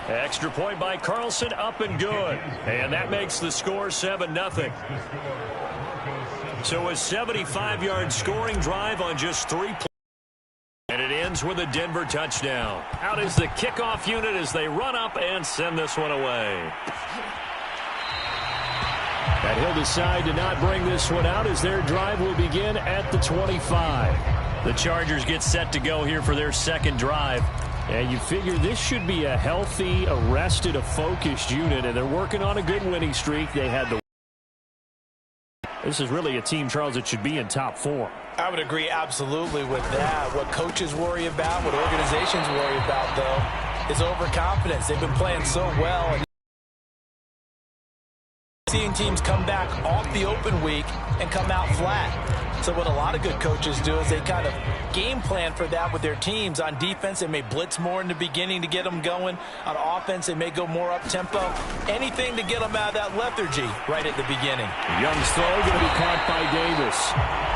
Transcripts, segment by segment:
Extra point by Carlson, up and good. And that makes the score 7-0. So a 75-yard scoring drive on just 3 plays. And it ends with a Denver touchdown. Out is the kickoff unit as they run up and send this one away. And he'll decide to not bring this one out as their drive will begin at the 25. The Chargers get set to go here for their second drive. And you figure this should be a healthy, arrested, a focused unit, and they're working on a good winning streak. They had the. This is really a team, Charles, that should be in top 4. I would agree absolutely with that. What coaches worry about, what organizations worry about, though, is overconfidence. They've been playing so well. And seeing teams come back off the open week and come out flat. So what a lot of good coaches do is they kind of game plan for that with their teams. On defense, they may blitz more in the beginning to get them going. On offense, they may go more up-tempo. Anything to get them out of that lethargy right at the beginning. Young's throw going to be caught by Davis.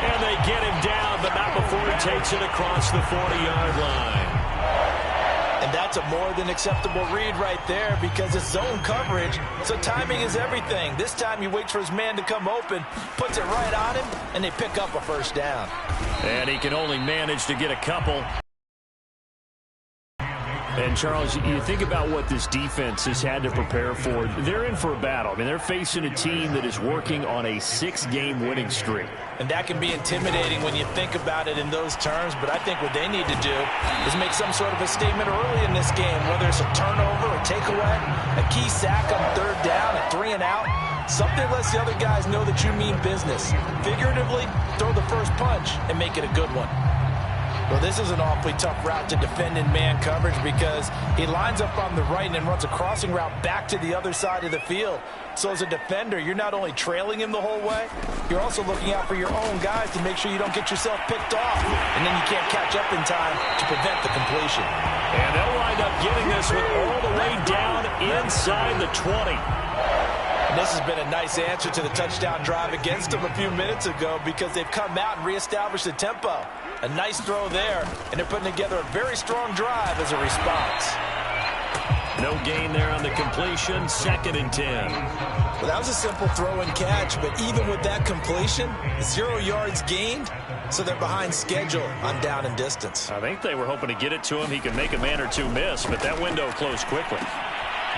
And they get him down, but not before he takes it across the 40-yard line. And that's a more than acceptable read right there because it's zone coverage, so timing is everything. This time he waits for his man to come open, puts it right on him, and they pick up a first down. And he can only manage to get a couple. And, Charles, you think about what this defense has had to prepare for. They're in for a battle. I mean, they're facing a team that is working on a 6-game winning streak. And that can be intimidating when you think about it in those terms, but I think what they need to do is make some sort of a statement early in this game, whether it's a turnover, a takeaway, a key sack on third down, a 3-and-out. Something lets the other guys know that you mean business. Figuratively, throw the first punch and make it a good one. Well, this is an awfully tough route to defend in man coverage because he lines up on the right and then runs a crossing route back to the other side of the field. So as a defender, you're not only trailing him the whole way, you're also looking out for your own guys to make sure you don't get yourself picked off. And then you can't catch up in time to prevent the completion. And they'll wind up getting this one all the way down inside the 20. And this has been a nice answer to the touchdown drive against them a few minutes ago because they've come out and reestablished the tempo. A nice throw there, and they're putting together a very strong drive as a response. No gain there on the completion, 2nd and 10. Well, that was a simple throw and catch, but even with that completion, 0 yards gained, so they're behind schedule on down and distance. I think they were hoping to get it to him. He could make a man or two miss, but that window closed quickly.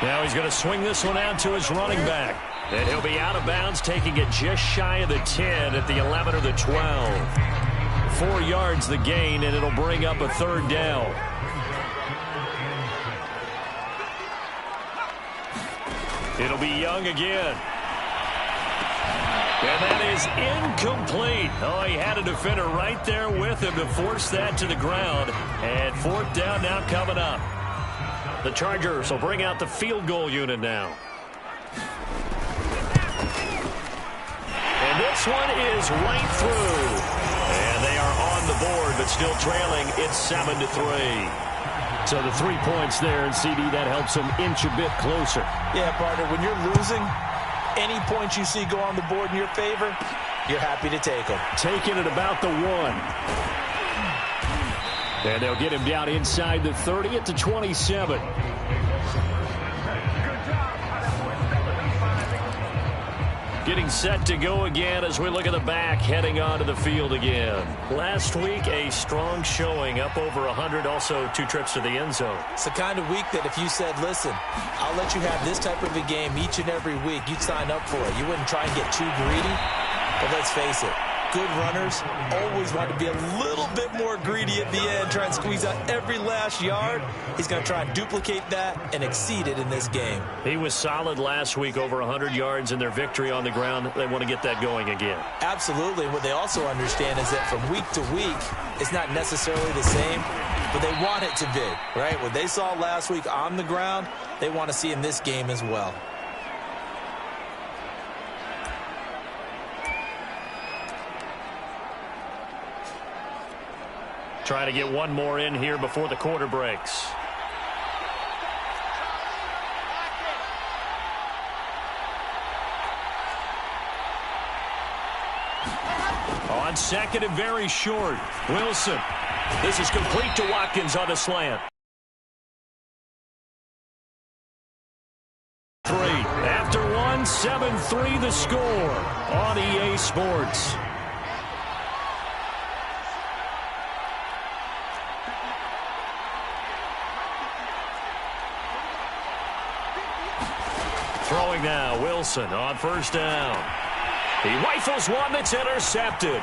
Now he's going to swing this one out to his running back. And he'll be out of bounds, taking it just shy of the 10 at the 11 or the 12. 4 yards the gain, and it'll bring up a 3rd down. It'll be Young again. And that is incomplete. Oh, he had a defender right there with him to force that to the ground. And 4th down now coming up. The Chargers will bring out the field goal unit now. And this one is right through. And they are on the board, but still trailing. It's 7-3. So the 3 points there, and CD, that helps them inch a bit closer. Yeah, partner, when you're losing, any points you see go on the board in your favor, you're happy to take them. Taking it about the 1. And they'll get him down inside the 30 at the 27. Getting set to go again as we look at the back, heading onto the field again. Last week, a strong showing, up over 100, also 2 trips to the end zone. It's the kind of week that if you said, listen, I'll let you have this type of a game each and every week, you'd sign up for it. You wouldn't try and get too greedy. But let's face it, good runners always want to be a little bit more greedy at the end, try and squeeze out every last yard. He's going to try and duplicate that and exceed it in this game. He was solid last week, over 100 yards in their victory on the ground. They want to get that going again. Absolutely. What they also understand is that from week to week, it's not necessarily the same, but they want it to be, right? What they saw last week on the ground, they want to see in this game as well. Trying to get one more in here before the quarter breaks. On 2nd and very short. Wilson. This is complete to Watkins on the slant. After one, 7-3 the score on EA Sports. Throwing now, Wilson on first down. He rifles one that's intercepted.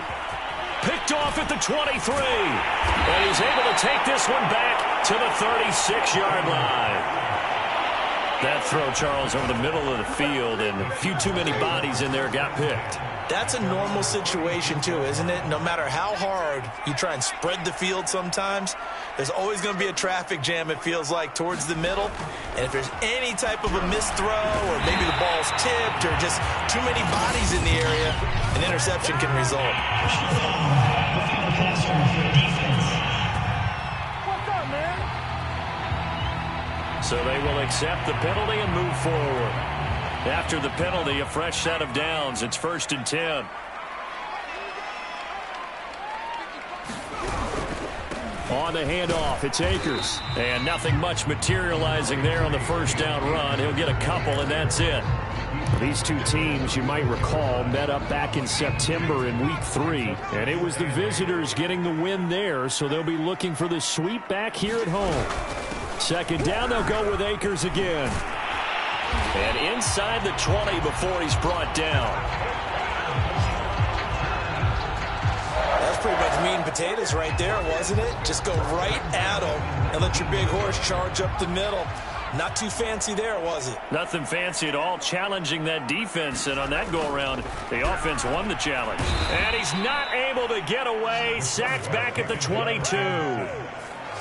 Picked off at the 23. And he's able to take this one back to the 36-yard line. That throw, Charles, over the middle of the field, and a few too many bodies in there got picked. That's a normal situation, too, isn't it? No matter how hard you try and spread the field sometimes, there's always going to be a traffic jam, it feels like, towards the middle. And if there's any type of a missed throw, or maybe the ball's tipped, or just too many bodies in the area, an interception can result. So they will accept the penalty and move forward. After the penalty, a fresh set of downs. It's 1st and 10. On the handoff, it's Akers. And nothing much materializing there on the first down run. He'll get a couple, and that's it. These two teams, you might recall, met up back in September in Week 3. And it was the visitors getting the win there, so they'll be looking for the sweep back here at home. Second down, they'll go with Akers again. And inside the 20 before he's brought down. That's pretty much meat and potatoes right there, wasn't it? Just go right at him and let your big horse charge up the middle. Not too fancy there, was it? Nothing fancy at all, challenging that defense. And on that go-around, the offense won the challenge. And he's not able to get away. Sacked back at the 22.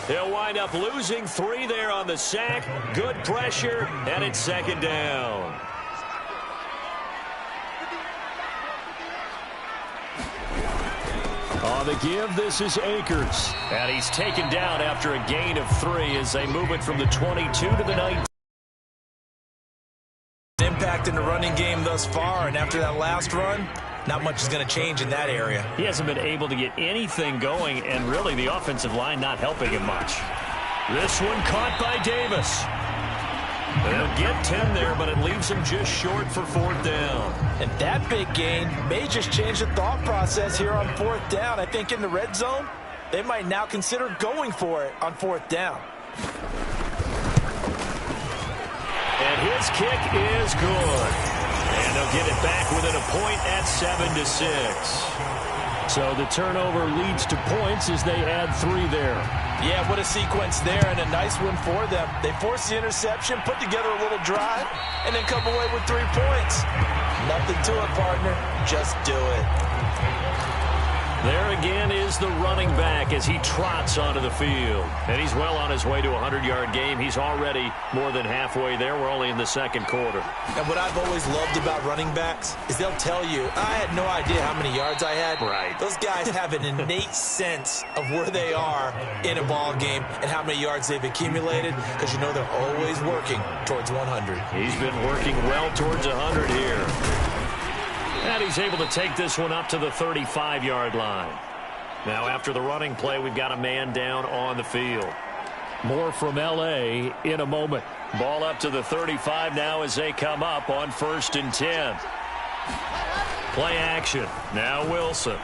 He'll wind up losing 3 there on the sack. Good pressure, and it's second down. On the give, this is Akers. And he's taken down after a gain of 3 as they move it from the 22 to the 19. Impact in the running game thus far, and after that last run, not much is going to change in that area. He hasn't been able to get anything going, and really the offensive line not helping him much. This one caught by Davis. They'll get 10 there, but it leaves him just short for 4th down. And that big gain may just change the thought process here on 4th down. I think in the red zone, they might now consider going for it on 4th down. And his kick is good. And they'll get it back within a point at 7-6. So the turnover leads to points as they add 3 there. Yeah, what a sequence there, and a nice one for them. They forced the interception, put together a little drive, and then come away with 3 points. Nothing to it, partner. Just do it. There again is the running back as he trots onto the field. And he's well on his way to a 100-yard game. He's already more than halfway there. We're only in the second quarter. And what I've always loved about running backs is they'll tell you, I had no idea how many yards I had. Right. Those guys have an innate sense of where they are in a ball game and how many yards they've accumulated, because you know they're always working towards 100. He's been working well towards 100 here. And he's able to take this one up to the 35-yard line. Now, after the running play, we've got a man down on the field. More from L.A. in a moment. Ball up to the 35 now as they come up on 1st and 10. Play action. Now Wilson.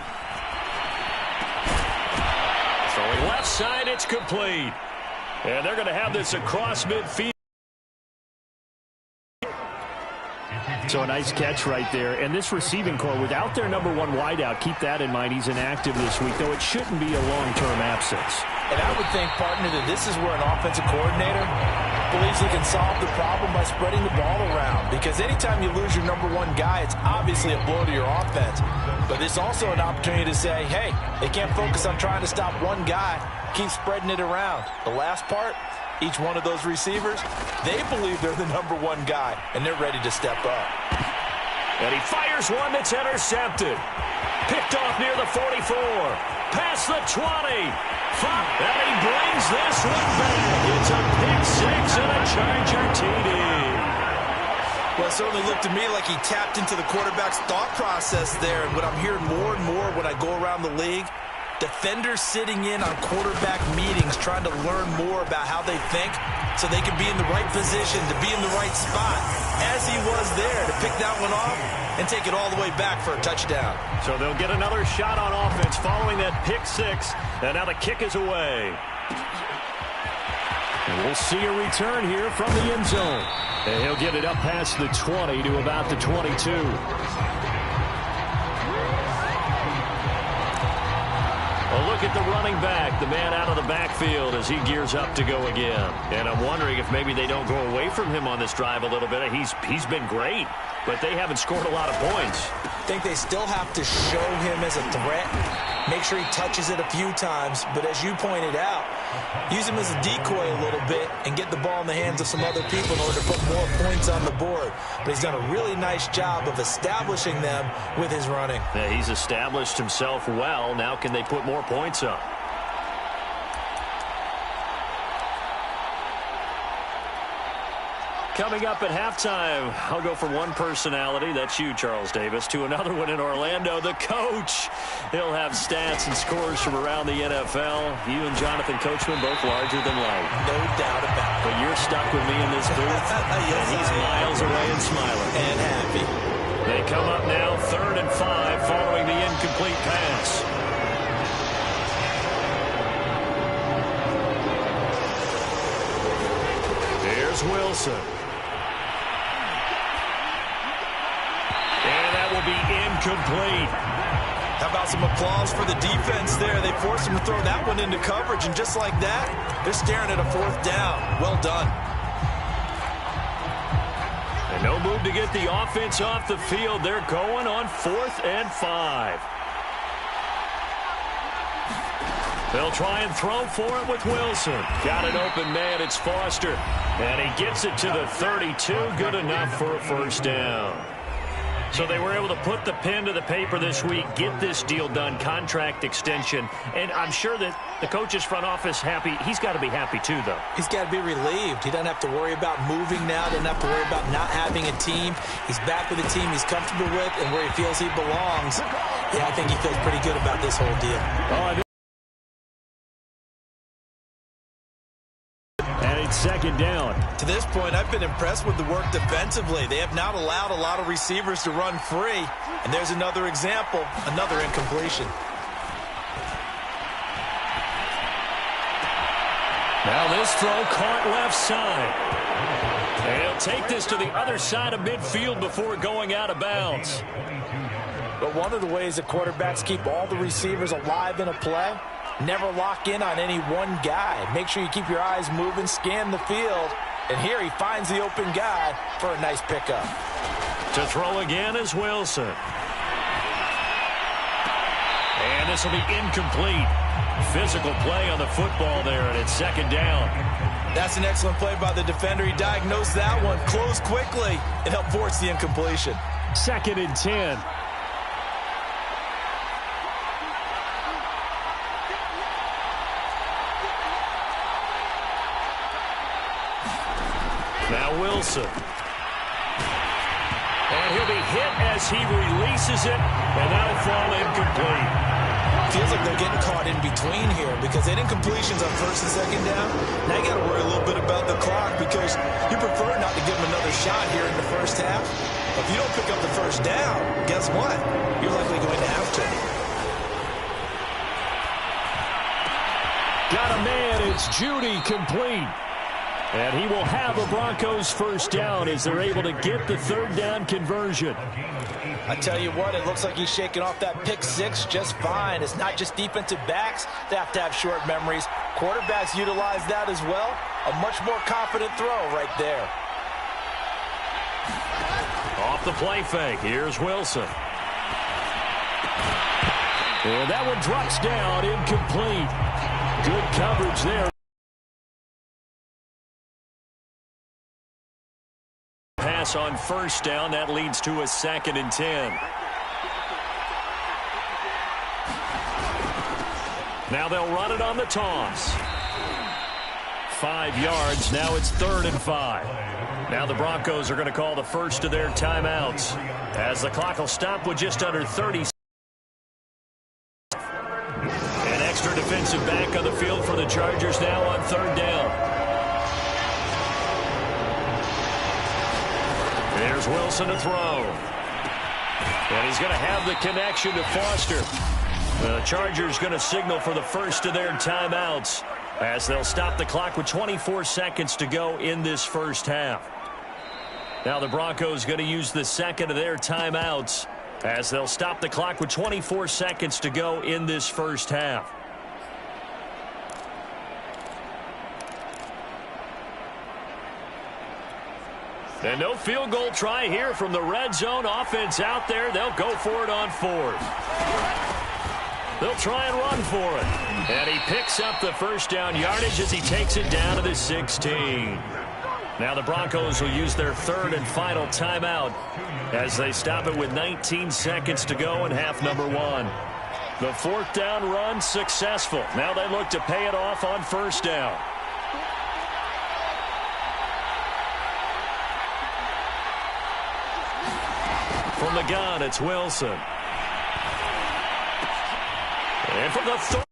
Throwing left side, it's complete. And they're going to have this across midfield. So a nice catch right there. And this receiving core, without their number 1 wideout, keep that in mind. He's inactive this week, though it shouldn't be a long-term absence. And I would think, partner, that this is where an offensive coordinator believes he can solve the problem by spreading the ball around. Because anytime you lose your number 1 guy, it's obviously a blow to your offense. But it's also an opportunity to say, hey, they can't focus on trying to stop one guy. Keep spreading it around. The last part, each one of those receivers, they believe they're the number 1 guy, and they're ready to step up. And he fires one that's intercepted. Picked off near the 44. Past the 20. And he brings this one back. It's a pick 6 and a Charger TD. Well, it certainly looked to me like he tapped into the quarterback's thought process there. And what I'm hearing more and more when I go around the league, defenders sitting in on quarterback meetings trying to learn more about how they think. so they can be in the right position, to be in the right spot, as he was there, to pick that one off and take it all the way back for a touchdown. So they'll get another shot on offense following that pick six, and now the kick is away. And we'll see a return here from the end zone. And he'll get it up past the 20 to about the 22. A look at the running back, the man out of the backfield as he gears up to go again. And I'm wondering if maybe they don't go away from him on this drive a little bit. He's been great, but they haven't scored a lot of points. I think they still have to show him as a threat, make sure he touches it a few times, but as you pointed out, use him as a decoy a little bit and get the ball in the hands of some other people in order to put more points on the board. But he's done a really nice job of establishing them with his running. Yeah, he's established himself well. Now can they put more points up? Coming up at halftime, I'll go from one personality, that's you, Charles Davis, to another one in Orlando, the coach. He'll have stats and scores from around the NFL. You and Jonathan Coachman both larger than life. No doubt about it. But you're stuck with me in this booth, yes, and he's miles away and smiling. And happy. They come up now 3rd and 5 following the incomplete pass. There's Wilson. Will be incomplete. How about some applause for the defense there? They forced him to throw that one into coverage, and just like that, they're staring at a 4th down. Well done. And no move to get the offense off the field. They're going on 4th and 5. They'll try and throw for it with Wilson. Got an open man. It's Foster. And he gets it to the 32. Good enough for a 1st down. So they were able to put the pen to the paper this week, get this deal done, contract extension. And I'm sure that the coach's front office happy. He's got to be happy too, though. He's got to be relieved. He doesn't have to worry about moving now. Doesn't have to worry about not having a team. He's back with a team he's comfortable with and where he feels he belongs. Yeah, I think he feels pretty good about this whole deal. It's 2nd down. To this point, I've been impressed with the work defensively. They have not allowed a lot of receivers to run free. And there's another example, another incompletion. Now this throw caught left side. And he'll take this to the other side of midfield before going out of bounds. But one of the ways that quarterbacks keep all the receivers alive in a play, never lock in on any one guy. Make sure you keep your eyes moving, scan the field. And here he finds the open guy for a nice pickup. To throw again is Wilson. And this will be incomplete. Physical play on the football there, and it's 2nd down. That's an excellent play by the defender. He diagnosed that one, closed quickly, and helped force the incompletion. 2nd and 10. Now Wilson. And he'll be hit as he releases it, and that'll fall incomplete. Feels like they're getting caught in between here because they didn't completions on 1st and 2nd down. Now you got to worry a little bit about the clock because you prefer not to give them another shot here in the 1st half. But if you don't pick up the 1st down, guess what? You're likely going to have to. Got a man. It's Judy complete. And he will have a Broncos 1st down as they're able to get the 3rd down conversion. I tell you what, it looks like he's shaking off that pick 6 just fine. It's not just defensive backs that have to have short memories. Quarterbacks utilize that as well. A much more confident throw right there. Off the play fake. Here's Wilson. And that one drops down, incomplete. Good coverage there. Pass on 1st down. That leads to a 2nd and 10. Now they'll run it on the toss. 5 yards. Now it's 3rd and 5. Now the Broncos are going to call the first of their timeouts as the clock will stop with just under 30 seconds. An extra defensive back on the field for the Chargers now on 3rd down. There's Wilson to throw. And he's going to have the connection to Foster. The Chargers going to signal for the first of their timeouts as they'll stop the clock with 24 seconds to go in this first half. Now the Broncos going to use the second of their timeouts as they'll stop the clock with 24 seconds to go in this first half. And no field goal try here from the red zone. Offense out there. They'll go for it on fourth. They'll try and run for it. And he picks up the first down yardage as he takes it down to the 16. Now the Broncos will use their third and final timeout as they stop it with 19 seconds to go in half number one. The fourth down run successful. Now they look to pay it off on first down. From the gun, it's Wilson. And from the